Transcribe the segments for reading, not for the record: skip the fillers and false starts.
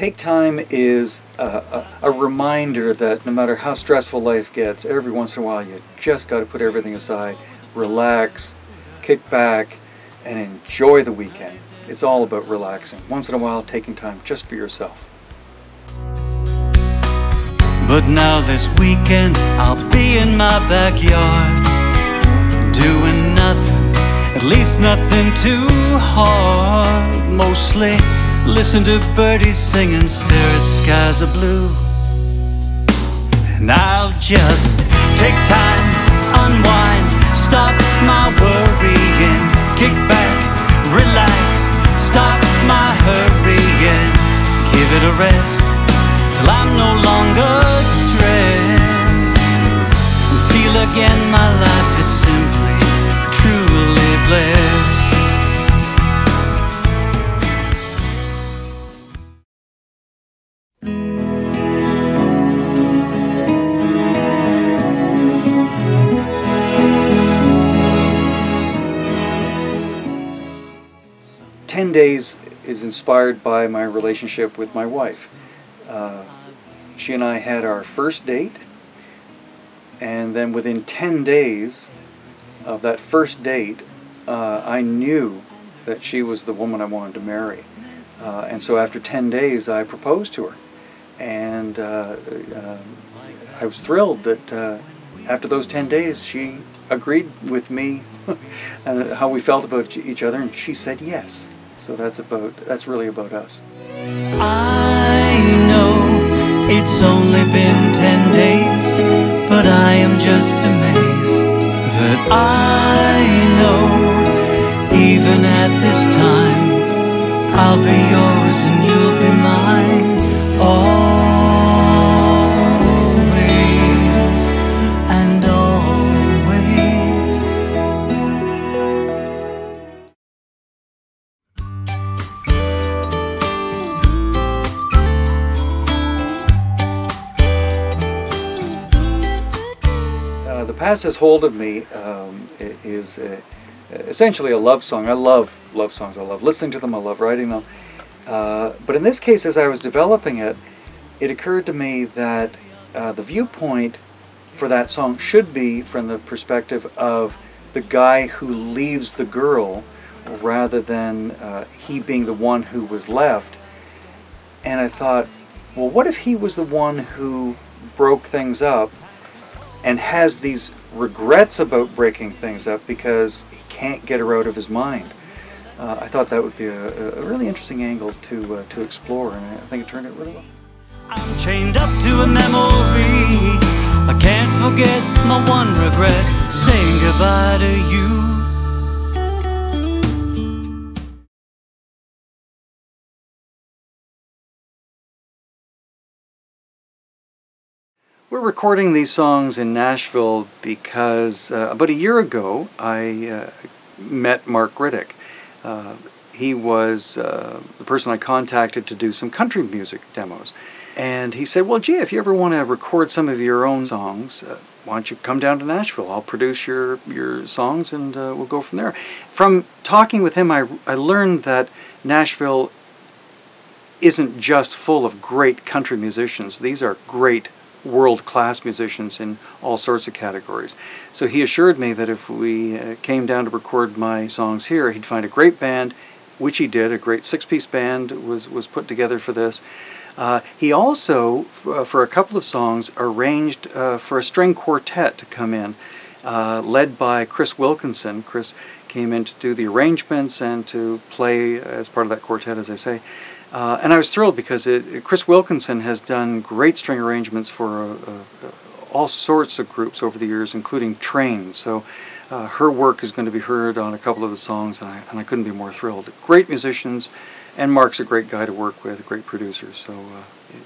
Take time is a reminder that no matter how stressful life gets, every once in a while you just got to put everything aside, relax, kick back, and enjoy the weekend. It's all about relaxing. Once in a while, taking time just for yourself. But now this weekend, I'll be in my backyard, doing nothing, at least nothing too hard. Mostly listen to birdies sing and stare at skies of blue. And I'll just take time, unwind, stop my worrying, kick back, relax, stop my hurrying, give it a rest till I'm no longer stressed, and feel again my life is simply, truly blessed. 10 Days is inspired by my relationship with my wife. She and I had our first date, and then within 10 days of that first date, I knew that she was the woman I wanted to marry. And so after 10 days, I proposed to her. And I was thrilled that after those 10 days, she agreed with me and how we felt about each other, and she said yes. So that's really about us. I know it's only been 10 days, but I am just amazed that I know even at this time I'll be yours and you'll be mine always and The Past Has Hold of Me is essentially a love song. I love love songs. I love listening to them. I love writing them. But in this case, as I was developing it, it occurred to me that the viewpoint for that song should be from the perspective of the guy who leaves the girl rather than he being the one who was left. And I thought, well, what if he was the one who broke things up and has these regrets about breaking things up because he can't get her out of his mind? I thought that would be a really interesting angle to explore, and I think it turned out really well. I'm chained up to a memory. I can't forget my one regret, saying goodbye to you. We're recording these songs in Nashville because about a year ago I met Mark Riddick. He was the person I contacted to do some country music demos. And he said, well, gee, if you ever want to record some of your own songs, why don't you come down to Nashville? I'll produce your songs and we'll go from there. From talking with him, I learned that Nashville isn't just full of great country musicians. These are great world-class musicians in all sorts of categories. So he assured me that if we came down to record my songs here, he'd find a great band, which he did. A great six-piece band was put together for this. He also, for a couple of songs, arranged for a string quartet to come in, led by Chris Wilkinson. Chris came in to do the arrangements and to play as part of that quartet, as I say. And I was thrilled because Chris Wilkinson has done great string arrangements for all sorts of groups over the years, including Train. So her work is going to be heard on a couple of the songs, and I couldn't be more thrilled. Great musicians, and Mark's a great guy to work with, a great producer. So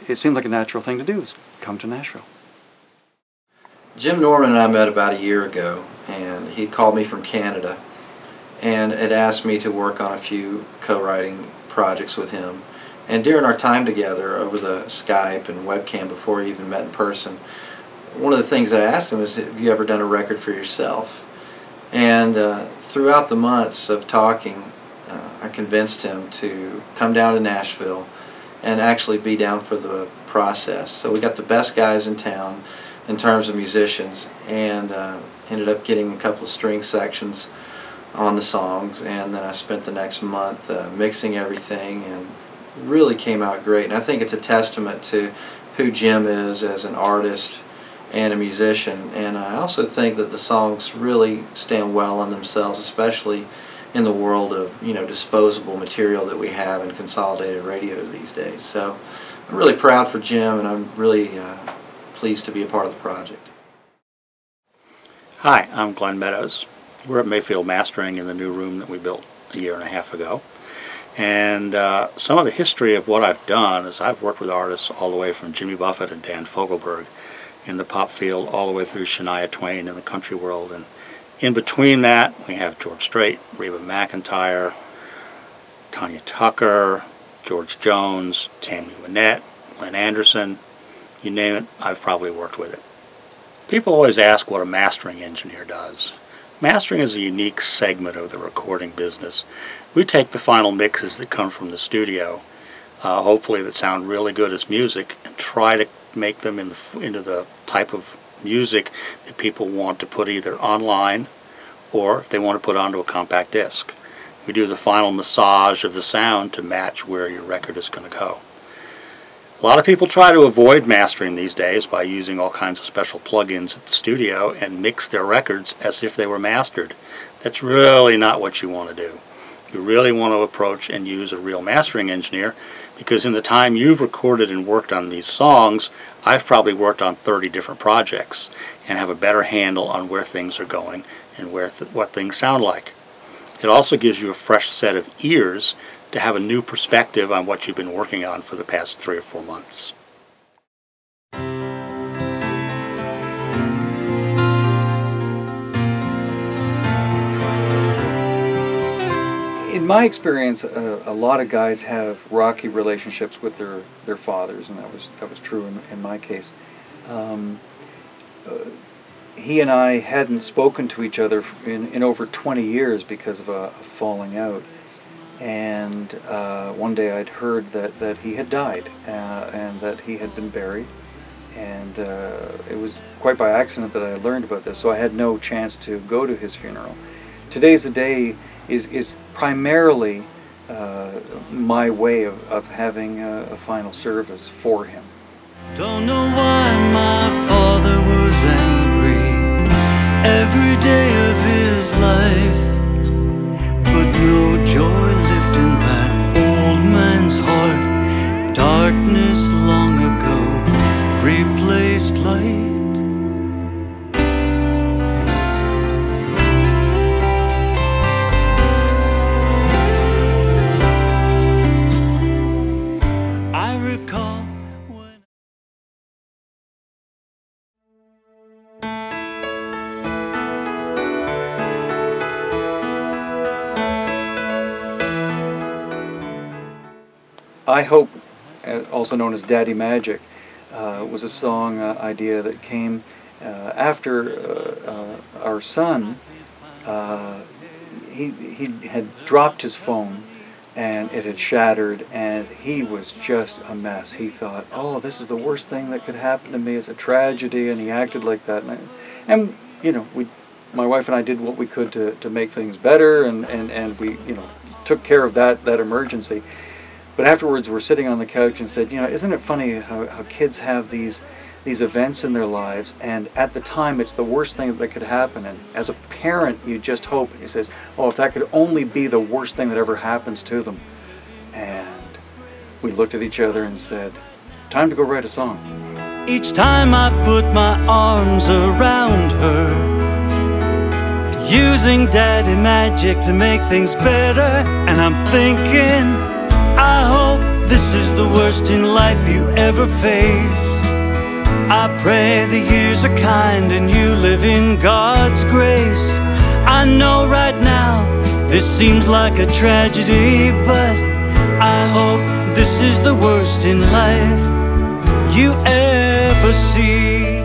it seemed like a natural thing to do, is come to Nashville. Jim Norman and I met about a year ago, and he called me from Canada and had asked me to work on a few co-writing projects with him. And during our time together over the Skype and webcam before we even met in person, one of the things I asked him was, have you ever done a record for yourself? And throughout the months of talking, I convinced him to come down to Nashville and actually be down for the process. So we got the best guys in town in terms of musicians, and ended up getting a couple of string sections on the songs, and then I spent the next month mixing everything, and really came out great. And I think it's a testament to who Jim is as an artist and a musician, and I also think that the songs really stand well on themselves, especially in the world of, you know, disposable material that we have in consolidated radios these days. So I'm really proud for Jim, and I'm really pleased to be a part of the project. Hi, I'm Glenn Meadows. We're at Mayfield Mastering in the new room that we built a year and a half ago. And some of the history of what I've done is I've worked with artists all the way from Jimmy Buffett and Dan Fogelberg in the pop field, all the way through Shania Twain in the country world. And in between that, we have George Strait, Reba McEntire, Tanya Tucker, George Jones, Tammy Wynette, Lynn Anderson, you name it, I've probably worked with it. People always ask what a mastering engineer does. Mastering is a unique segment of the recording business. We take the final mixes that come from the studio, hopefully that sound really good as music, and try to make them into the type of music that people want to put either online or if they want to put onto a compact disc. We do the final massage of the sound to match where your record is going to go. A lot of people try to avoid mastering these days by using all kinds of special plugins at the studio and mix their records as if they were mastered. That's really not what you want to do. You really want to approach and use a real mastering engineer, because in the time you've recorded and worked on these songs, I've probably worked on 30 different projects and have a better handle on where things are going and what things sound like. It also gives you a fresh set of ears to have a new perspective on what you've been working on for the past 3 or 4 months. In my experience, a lot of guys have rocky relationships with their fathers, and that was true in my case. He and I hadn't spoken to each other in over 20 years because of a falling out. And one day I'd heard that he had died and that he had been buried, and it was quite by accident that I learned about this, so I had no chance to go to his funeral. Today's the day is primarily my way of having a final service for him. Don't know why my father was angry every day of his life, but no joy lived in that old man's heart. Darkness long ago replaced light. I recall when I Hope, also known as Daddy Magic, was a song idea that came after our son. He had dropped his phone and it had shattered, and he was just a mess. He thought, oh, this is the worst thing that could happen to me, it's a tragedy, and he acted like that. And you know, my wife and I did what we could to make things better, and we, you know, took care of that emergency. But afterwards, we're sitting on the couch and said, you know, isn't it funny how kids have these events in their lives, and at the time it's the worst thing that could happen, and as a parent you just hope, he says, oh, if that could only be the worst thing that ever happens to them. And we looked at each other and said, time to go write a song. each time I put my arms around her, using daddy magic to make things better. And I'm thinking, I hope this is the worst in life you ever face. I pray the years are kind and you live in God's grace. I know right now this seems like a tragedy, but I hope this is the worst in life you ever see.